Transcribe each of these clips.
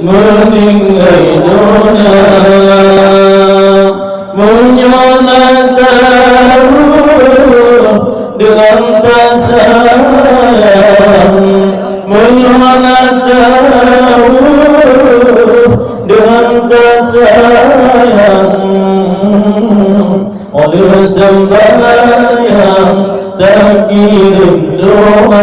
meninggai dunia menyona tahu dengan tak sayang menyona tahu dengan tak sayang oleh sembahyang dan kirim doa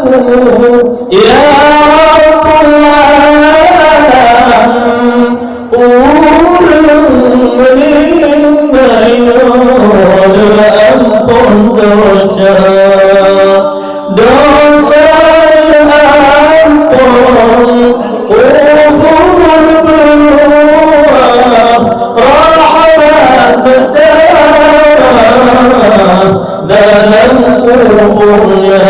Tuhanku ya dalam kuburnya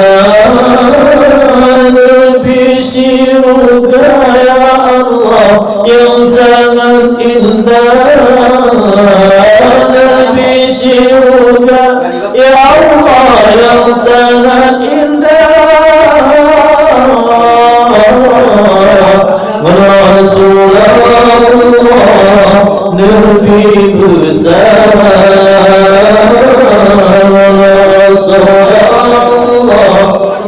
lebih surga ya Allah yang sangat indah lebih surga ya Allah yang sangat indah Rasulullah Nabi bersama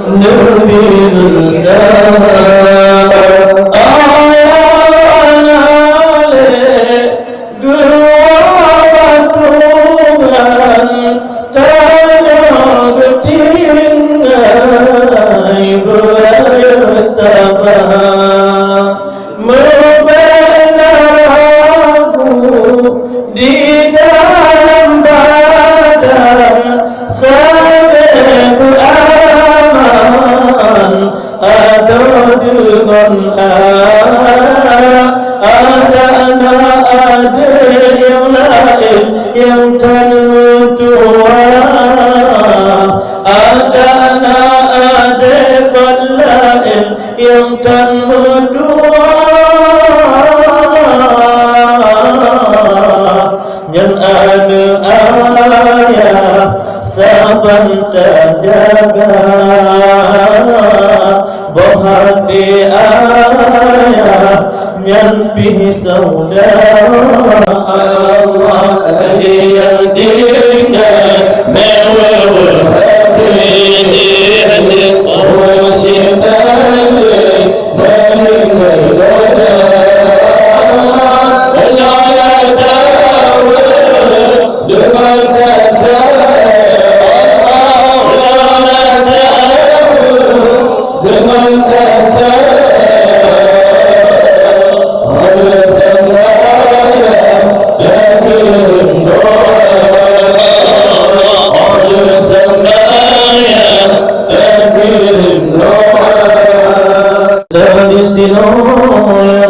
Nabi bersama ayat geruat Tuhan tanya ketinggai beraya sabar membenar aku di dalam badan sampai beraman ada dengan ada anak ada yang lain yang tak tua ada anak ada lain yang tak tua yang ada ayah saban terjaga bahati ayah yang saudara Allah yang tinggal mewah hati hati oh cinta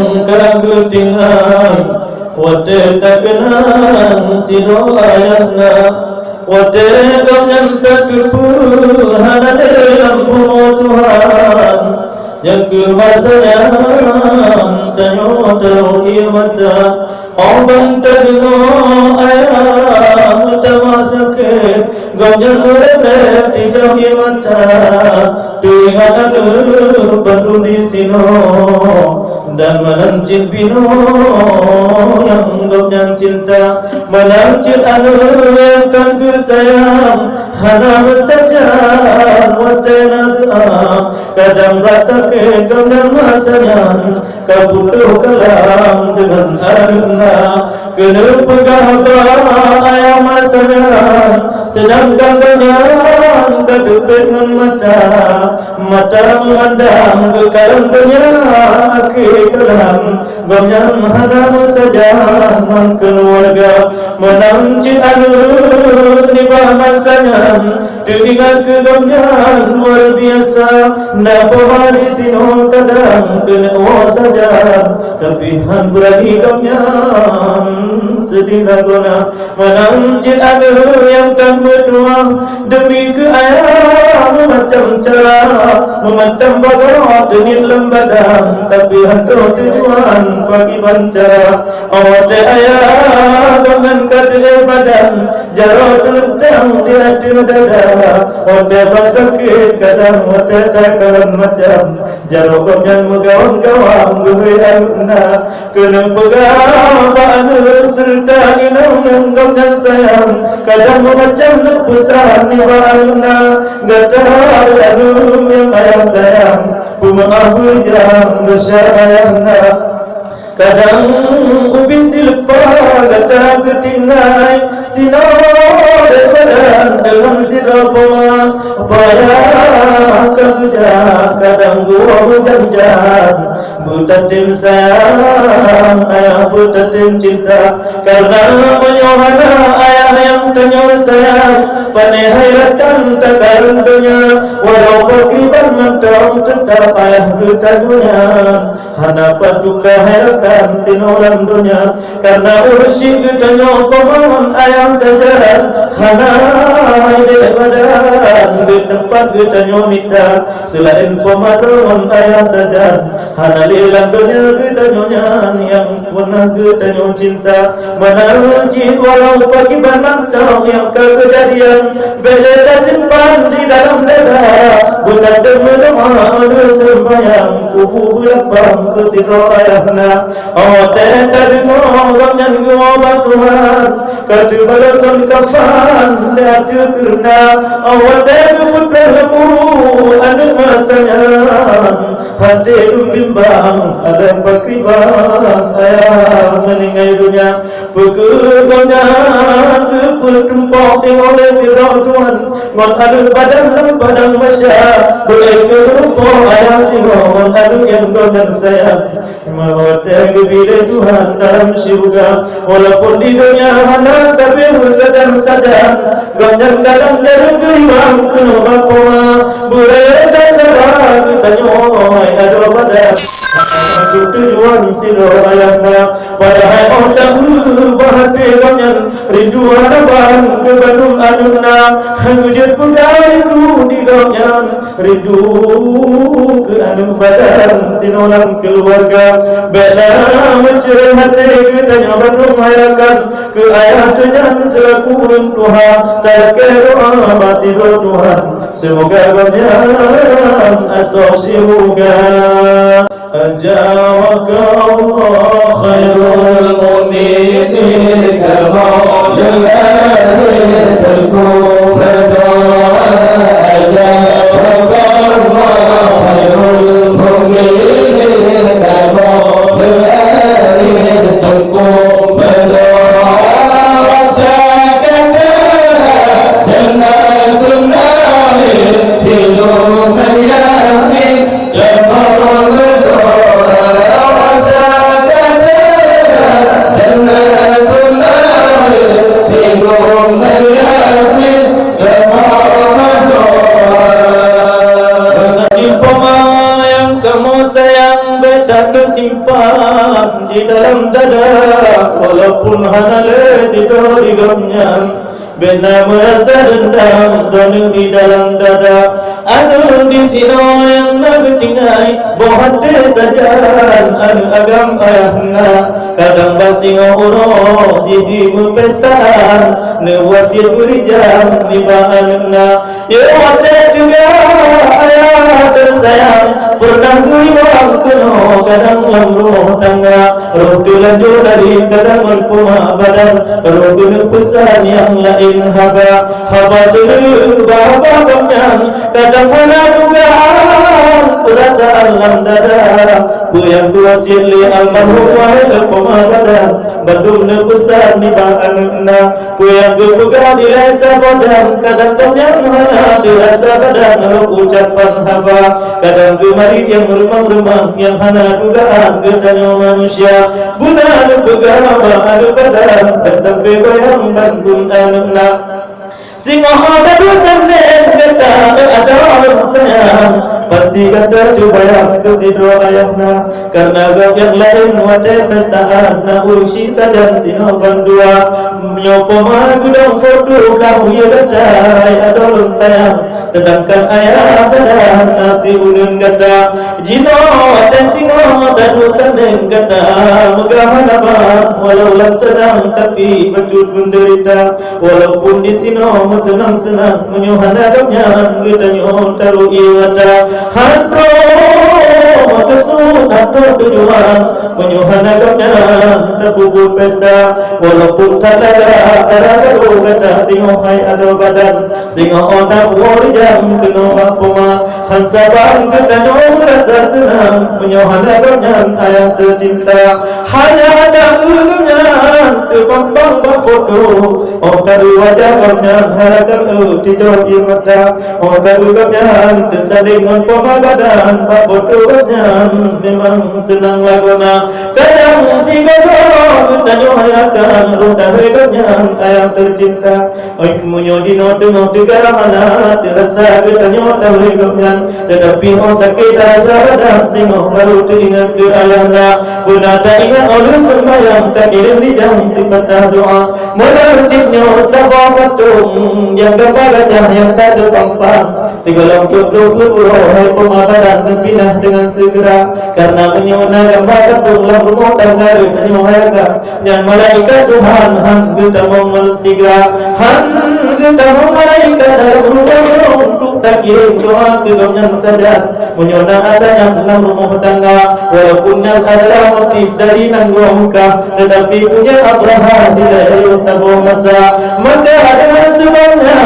yang kagak tinggal wate tak kenal sino ayahna wate kau yang tak kepuhan dalam Tuhan yang kemasanya tanyo tahu mata orang tak dengar ayah utama sakit kau yang berat di dalam mata Tuhan aku bantu di sino dan menancit pino yang gopnya cinta menancit anu yang kan sayang hana saja watena kadang rasa kegamdan masanya kau butuh kalam dengan aruna kena pegaba ayam masanya sedangkan dengan kedepengan mata memandang ke kalam penyakit kalam gomnya hana saja keluarga menancit anu di masanya dengan kegamnya luar biasa nak di sino kadang kena saja tapi han berani gamnya sedih lagona menancit anu yang tak berdua demi ke ayam macam macam cara, memacam bagai dengan lembadan, tapi hantu tujuan bagi bancara. Awak ayah dengan kata badan, jarang terentang di hati dada. Awak bersakit kadang, awak takalan macam jarang yang mengawan-kawan gue aluna. Kena pegang banu serta inang dan sayang, kadang macam lepusan ni aluna. Gata anu yang ayah sayang, pemaaf jam bersayangna. Kadang ubi silpa gata ketinggai sinar badan dengan sidapoma payah kerja. Kadang gua berjanjian buta tim sayang, ayah buta tim cinta. Karena menyohana ayah yang tenyor sayang, pandai hayratkan takaran dunia. Walau pakriban ngantong tetap ayah buta dunia. Hana patuka hayratkan tinoran dunia. Karena ursi getanyo pemawan ayah saja. Hana ide badan di tempat getanyo nita. Selain pemadon ayah saja. Hana lilang dunia getanyo nyan yang pernah getanyo cinta. Menaruji walau pagi banang cong yang kejadian. Beda simpan di dalam dada. Bukan temelemah sembayang. Kubu belakang kesidro ayahna. Oh teta dengar dengan gua Tuhan, ketubaran kafan datu kerana. Oh teta putra muru anak masanya, hati bimbang ada pakriban ayah meninggal dunia. Pekerjaan bertumpah tengok tidak Tuhan, ngon adu badan masya, boleh kerupa ayah singo, ngon adu yang golden sayang. Mawatnya bila Tuhan dalam syurga, walaupun di dunia hana sambil saja. Ganjar kadang jarang kehilang kena bapoma, berita salah kita nyoy ada badan. Tujuan siro ayahna, padahal otak bahati ganyan rindu harapan ke Bandung anuna. Hujud pudai rindu di ganyan rindu ke anu badan sinolang keluarga. Bela mencuri hati kita Bandung hayrakan ke ayah tunyan selaku orang tua. Tak doa masih Tuhan, semoga ganyan asal syurga. أجارك الله خير المؤمنين كما لله تلكم أجارك الله خير المؤمنين كما لله تلكم simpan di dalam dada, walaupun hana lezito di gamnya. Bena merasa dendam donu di dalam dada. Anu di sino yang nak tinggai bohate saja. Anu agam ayahna kadang basing uro jadi mempestaan newasil berijam di bahanna. Ya wate juga ayah tersayang pernah guriwang keno kadang lamruh tangga. Roh dilanjur dari kadang menpuma badan. Roh guna pesan yang lain haba seluruh bapa kamnya. Kadang hana dugaan perasaan dalam dada. Puyang dua sili almarhum wahai pemabadan. Badum nepesan di bahanna. Puyang gebuga dirasa badan. Kadang kamnya hana dirasa badan. Roh ucapan haba. Kadang gemari yang remang-remang yang hana dugaan gedanya manusia. Buna nepega adu badan dan sampai goyang bandung anakna. Singo ada dua senen kata ada orang sayang pasti kata coba yang kesidro ayahna karena gak yang lain wate pestaan na urusi saja sino bandua menyopo magudang foto dah ya kata adolun tayang sedangkan ayah kata nasi unun kata jino wate singo dadu sandeng kata megahan amat walau lang sedang tapi becut menderita walaupun di sino senang-senang menyohan agamnya kita nyoh taruh iwata hadro kesun atau tujuan menyohan agamnya terpukul pesta walaupun tak ada gara-gara kata tengok hai ada badan singa odak wari jam kena apoma hansaban kata nyoh merasa senang menyohan agamnya ayah tercinta hanya ada agamnya terpampang berfoto taruh wajah agamnya harakan dijawab mata taruh agamnya tersalingan pemagadan berfoto agamnya memang tenang laguna kadang si gajah danyo harakan roda agamnya ayah tercinta oi munyo dino tengok tigarahana terasa danyo taruh agamnya tetapi sakit rasa badan tengok baru teringat ke ayahna guna tak ingat oleh sembahyang tak kirim di jam sifat doa menerjibnya sabah patung yang gambar gajah yang tak ada pampang tiga lampu peluru hai pemabaran pindah dengan segera karena menyona gambar patung lampu tanggar menyohayakan yang malaikat Tuhan han kita mohon segera han kita mohon malaikat dalam rumah untuk tak kirim doa ke gambar saja menyona adanya dalam rumah tangga walaupun yang adalah motif dari nanggung muka tetapi punya Abraha tidak ada tabung masa maka dengan sebabnya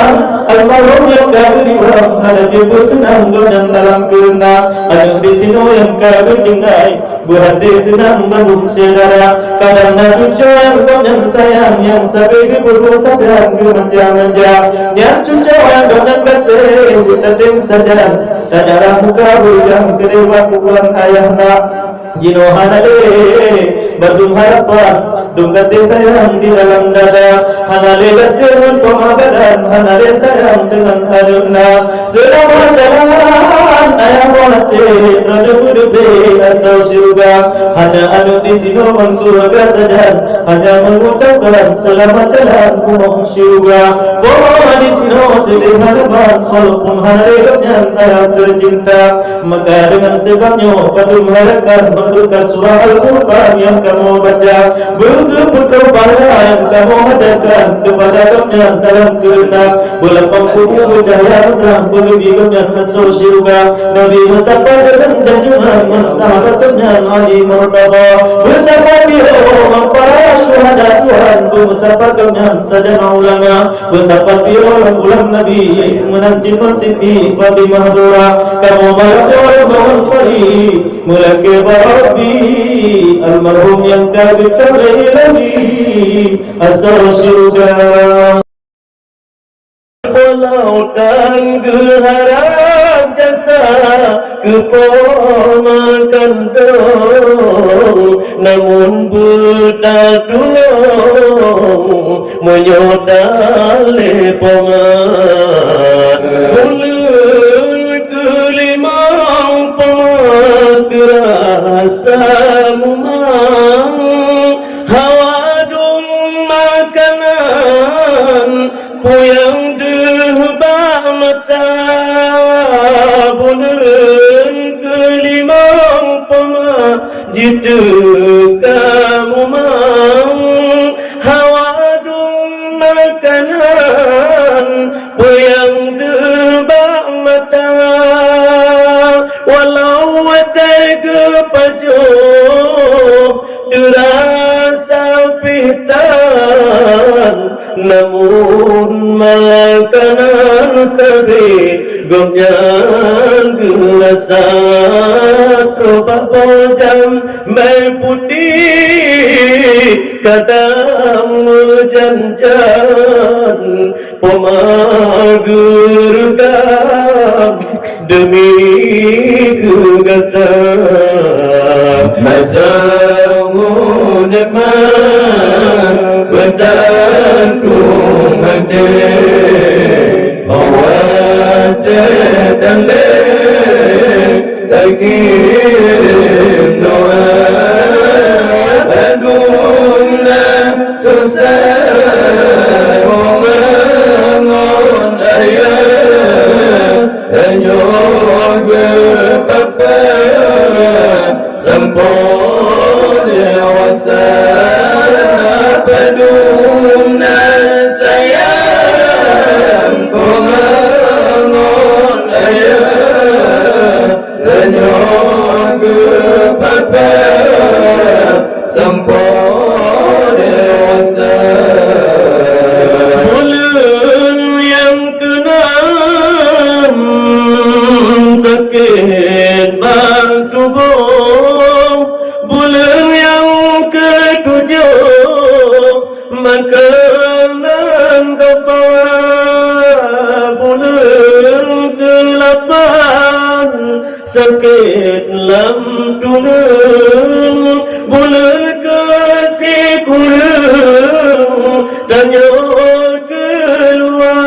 almarhum yang kami ada juga senang dan dalam kerana ada di sini yang kami tinggal buat di senang bandung saudara kadang cucu yang sayang yang sampai berdua saja manja-manja yang cucu yang kasih tetap saja tak jarang muka berjam kedua kuburan ayahna jino hanale berdung harapan dungkati tayang di dalam dada hanale kasihan pemagadan hanale sayang dengan aduna selama jalan ayah wate rada hidup asal syurga hanya anu di sini surga saja hanya mengucapkan selamat jalan umum syurga pokoknya di sini sedih harapan walaupun hanale gamnya ayah tercinta maka dengan sebabnya berdung harapan menurutkan surah Al-Furqan yang kamu baca bergeputar pada yang kamu ajarkan kepada kamu dalam kerana berlapang kubu bercahaya terang berlebih kamu masuk syurga Nabi bersabda dengan janjungan mensahabatnya Ali Murtada bersama beliau para syuhada Tuhan bersama kamu sajana ulama bersama beliau ulam Nabi menanjilkan Siti Fatimah Zura kamu malam bangun pagi mulai Rabbi almarhum yang kagak cerai lagi asal syurga walau dan harap jasa keponakan dong namun buta tulung menyodale pongan mulut kelimang pongan rasa mumang hawadung makanan puyang dehbah mata bulan kelimang pama jitu kamu mang hawadung makanan puyang dehbah mata walau watai kepajuh dirasa pitan namun makanan sabi gomyan gerasa coba bojam mai putih kadang janjan pemagurgam demi kegata masa muneman bertanku mati awat dan kirim doa Baduna susah Mengon ayah Nyoga papa Sempur dewasa Baduna sayang Mengon ayah Nyoga papa Sempur dewasa Bulan yang keenam sakit bertubuh Bulan yang ketujuh makanan kepala Bulan ke-8 sakit lam tulang Bulan ke-10 tanya keluar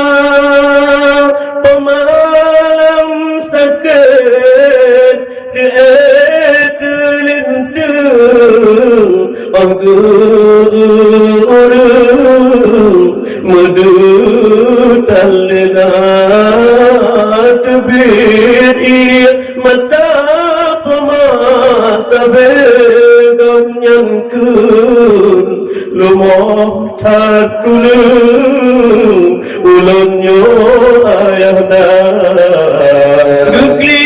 pemalam sakit terlintung panggung madu tallegat biri mata pemasa begam yang kun lumoh tatulung ulannya ayahna gugli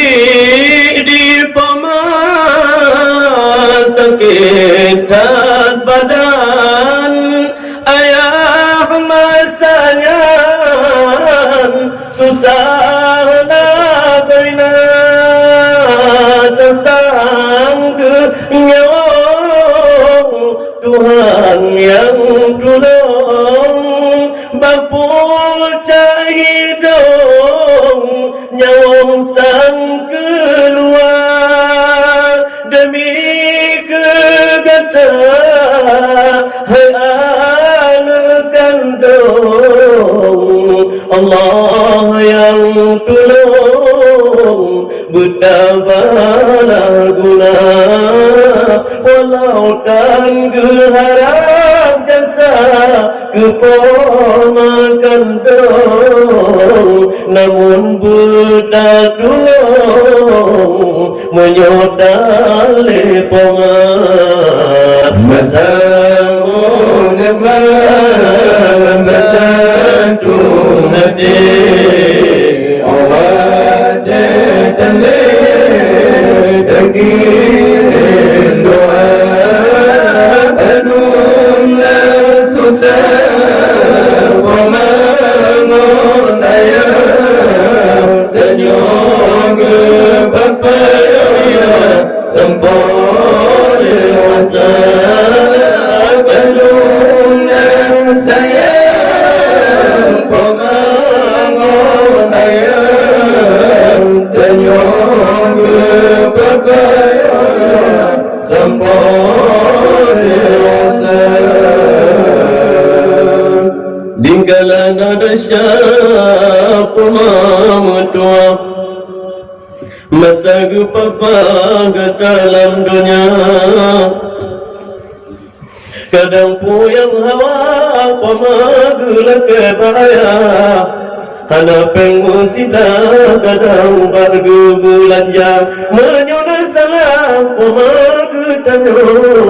di pemasa sakit badan ayah masanya susah nagayna sesang kenyawang Tuhan yang tolong bampu cahidong nyawang sang keluar demi kegata hai anak kandung Allah yang tolong bertabalah guna walau tan harap jasa keponakan dong namun buta tolong menyodal lepongan masamu ngeman batantung hati awak jatale kirim doa Baduna susah Mengon ayah Nyoga papa Sempur dewasa Baduna sayang Mengon ayah Nyoga papa Sempur dewasa Dinggalan ada siapa mamutua Masa papa ke dalam dunia Kadang puyang hawa pemagula kebaya Hana pengusida kadang bargu belanja Menyona salah pemagu tanyo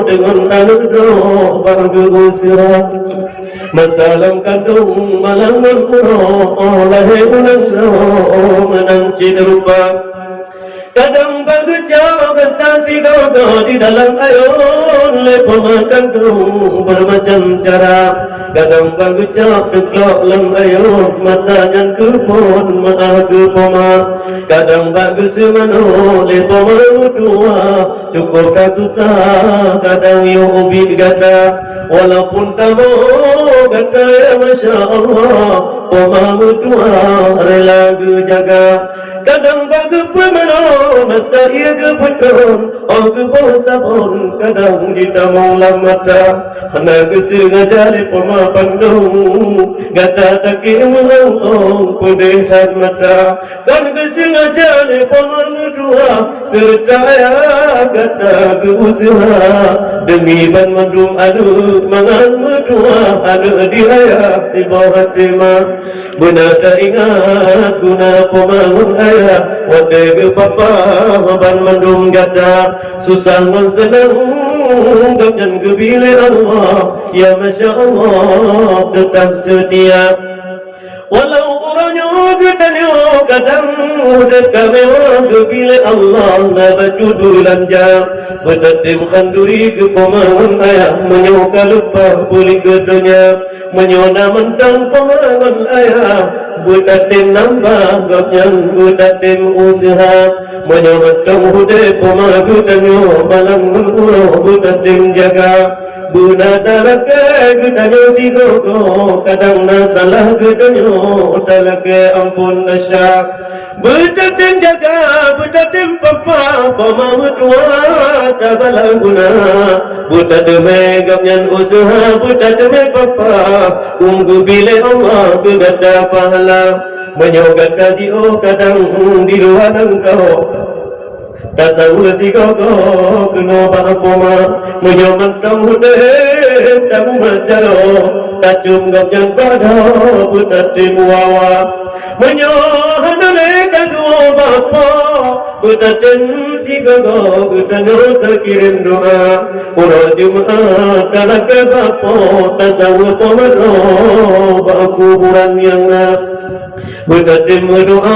Dengan anak doh bargu usirah Masalam kandung malangan puro Lahir unang doh menang ciderupa Kadang bagus jauh kentasi kau di dalam ayon Lepamakan kau bermacam cara Kadang bagus jauh deklok lam ayon Masanya kupon maaf kupoma Kadang bagus semano lepamaru tua Cukup katuta kadang yo ubi gata Walaupun tamu kata ya Masya Allah pemamu tua rela jaga kadang bagi pemano masa ia kebetulan oh kebosabon kadang ditamu lamata hana kesengaja di pemapandung gata takim oh pedih mata kan kesengaja di pemanu tua serta ya gata keusaha demi ban madung adu mangan medua adu diraya si bawah tema guna tak ingat guna pemangun ayah wadai ke papa ban mandung gata susah dan senang dengan kebila Allah ya Masya Allah tetap setia walau orangnya gedanya kadang udah kami bila Allah nak judulan jam bertatim khanduri ke pemangun ayah menyoka lupa pulih ke dunia menyona mentang pemangun ayah bertatim nambah gapnya bertatim usaha menyomatang hudai pemangun tanyo malam ngulo bertatim jaga Buna talaka gedanyo si gogo kadang na salah gedanyo talaka ampun nasyak bertatim jaga bertatim papa pama mertua tabala guna bertatim gapnyan usaha bertatim papa unggu bile Allah begada pahala menyogat kaji kadang di luar engkau tasawur si gogo kuno bapoma menyoman tamu deh tamu macaro tacum gapjang pada butatim wawa menyohan mereka kuno bapa butatim si gogo butano terkirim doa ulo jumat talak bapo tasawur pomaro bakuburan yang bertatim doa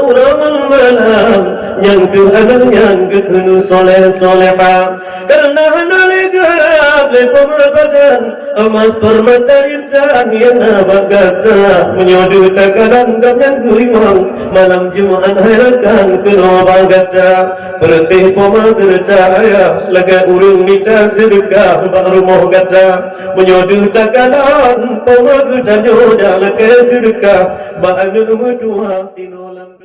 ulang malam yang kehanan yang kekenu soleh soleha karena hanale gerab lepom badan emas permata intan yang nabagata menyodu takaran dan yang kurimang malam Jumat hayalkan keno bagata berhenti poma tercahaya laga urung nita sedekah baru moh gata menyodu takaran poma gedanyo jalaka sedekah bahan medua tinolam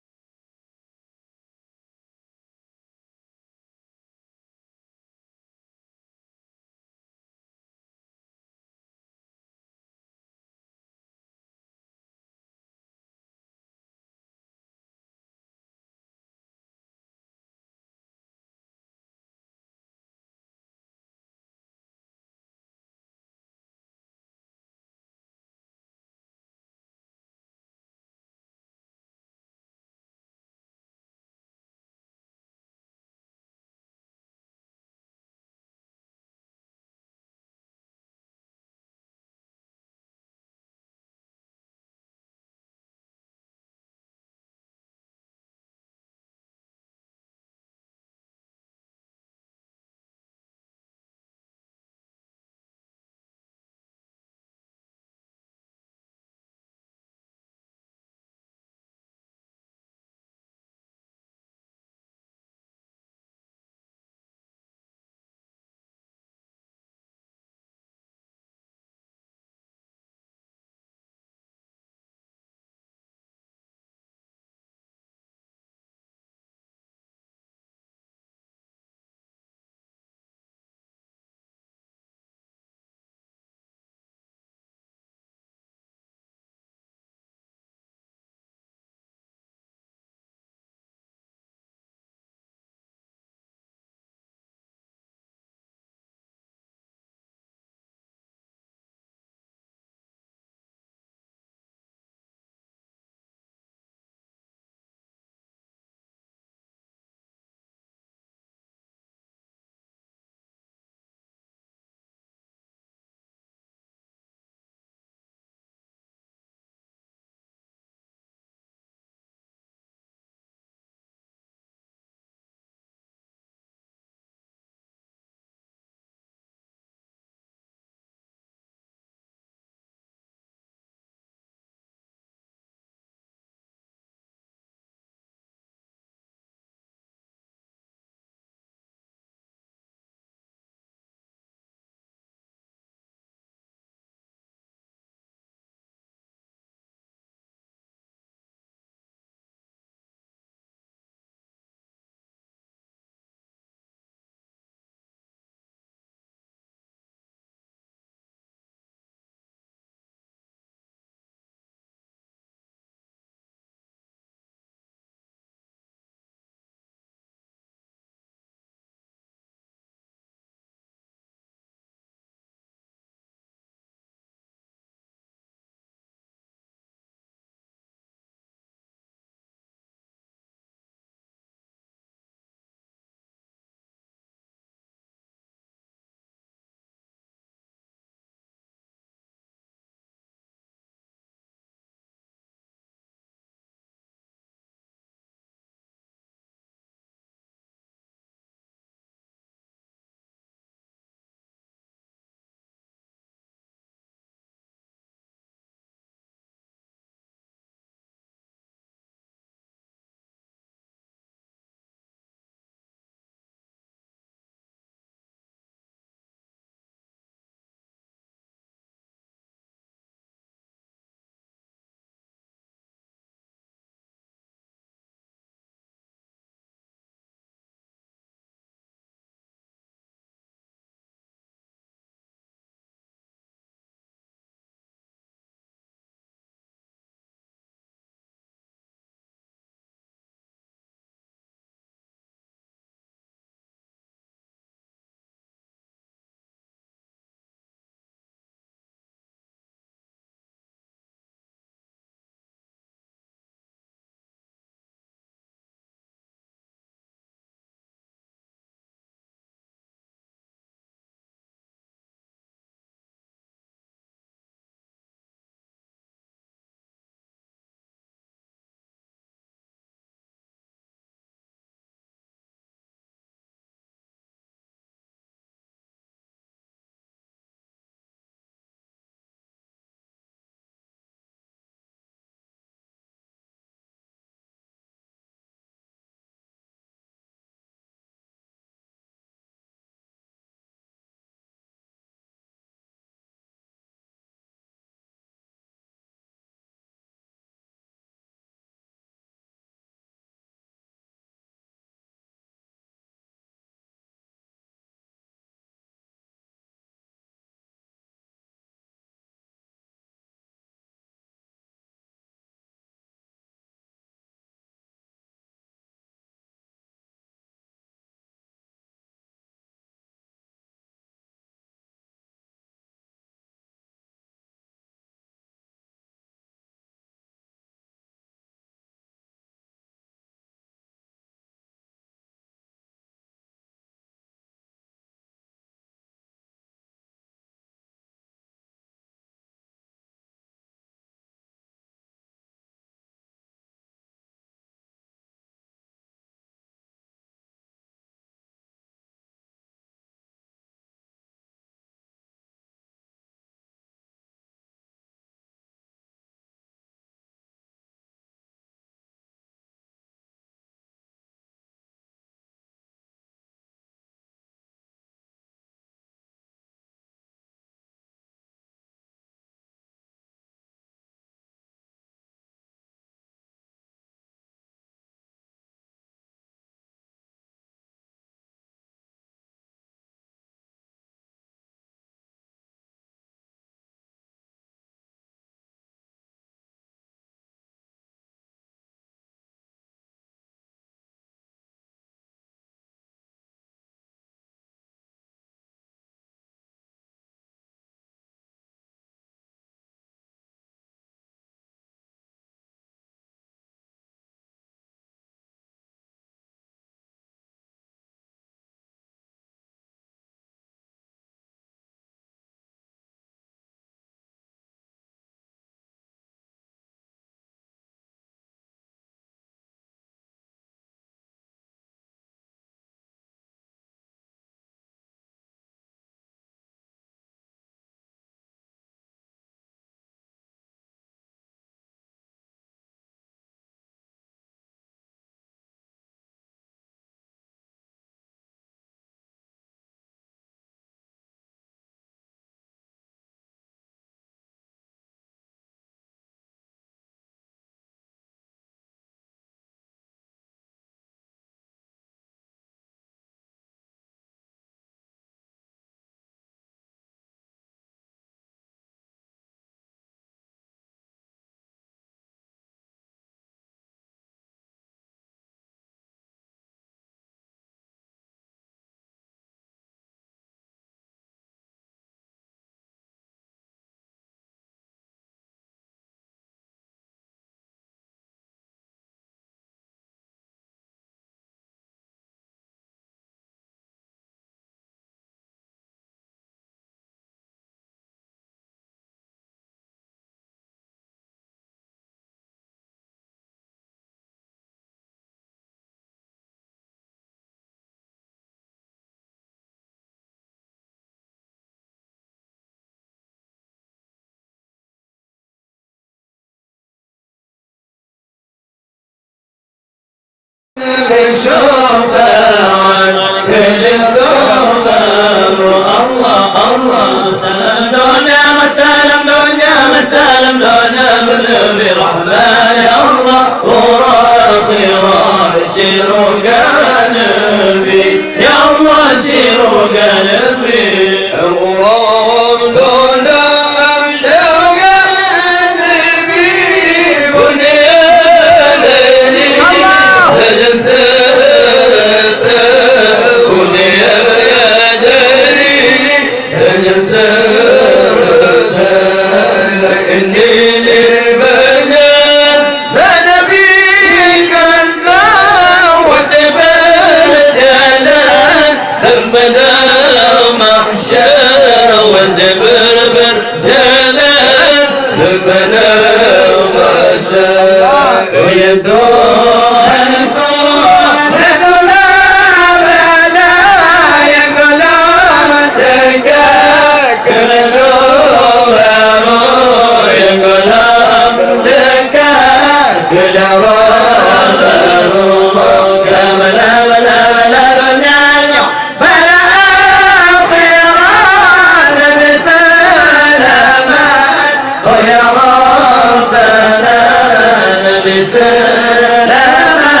سلاما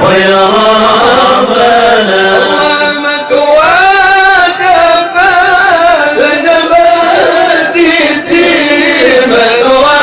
ويا ربنا مكواك فنبات الدين مكواك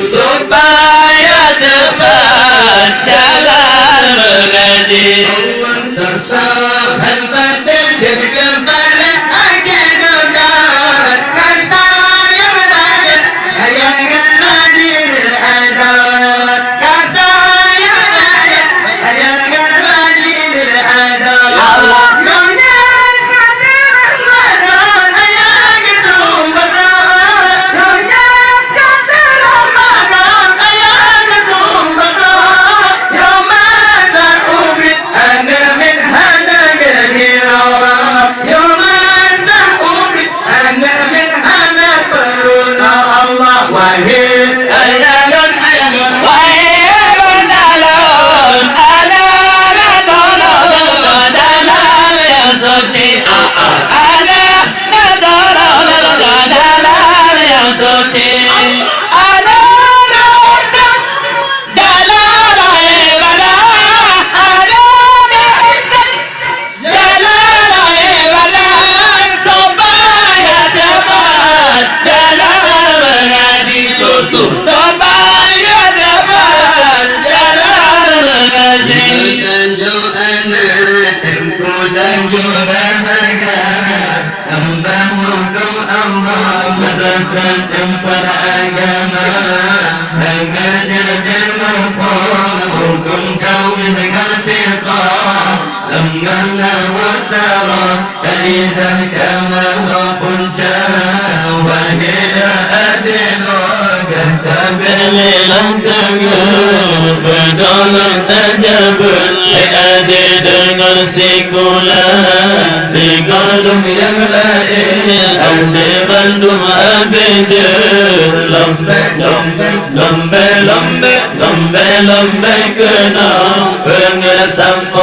supaya depan jalan mengaji. Sekulah di kalung yang lain ande bandung abede lambe lambe lambe lambe lambe lambe kenal pengen sampai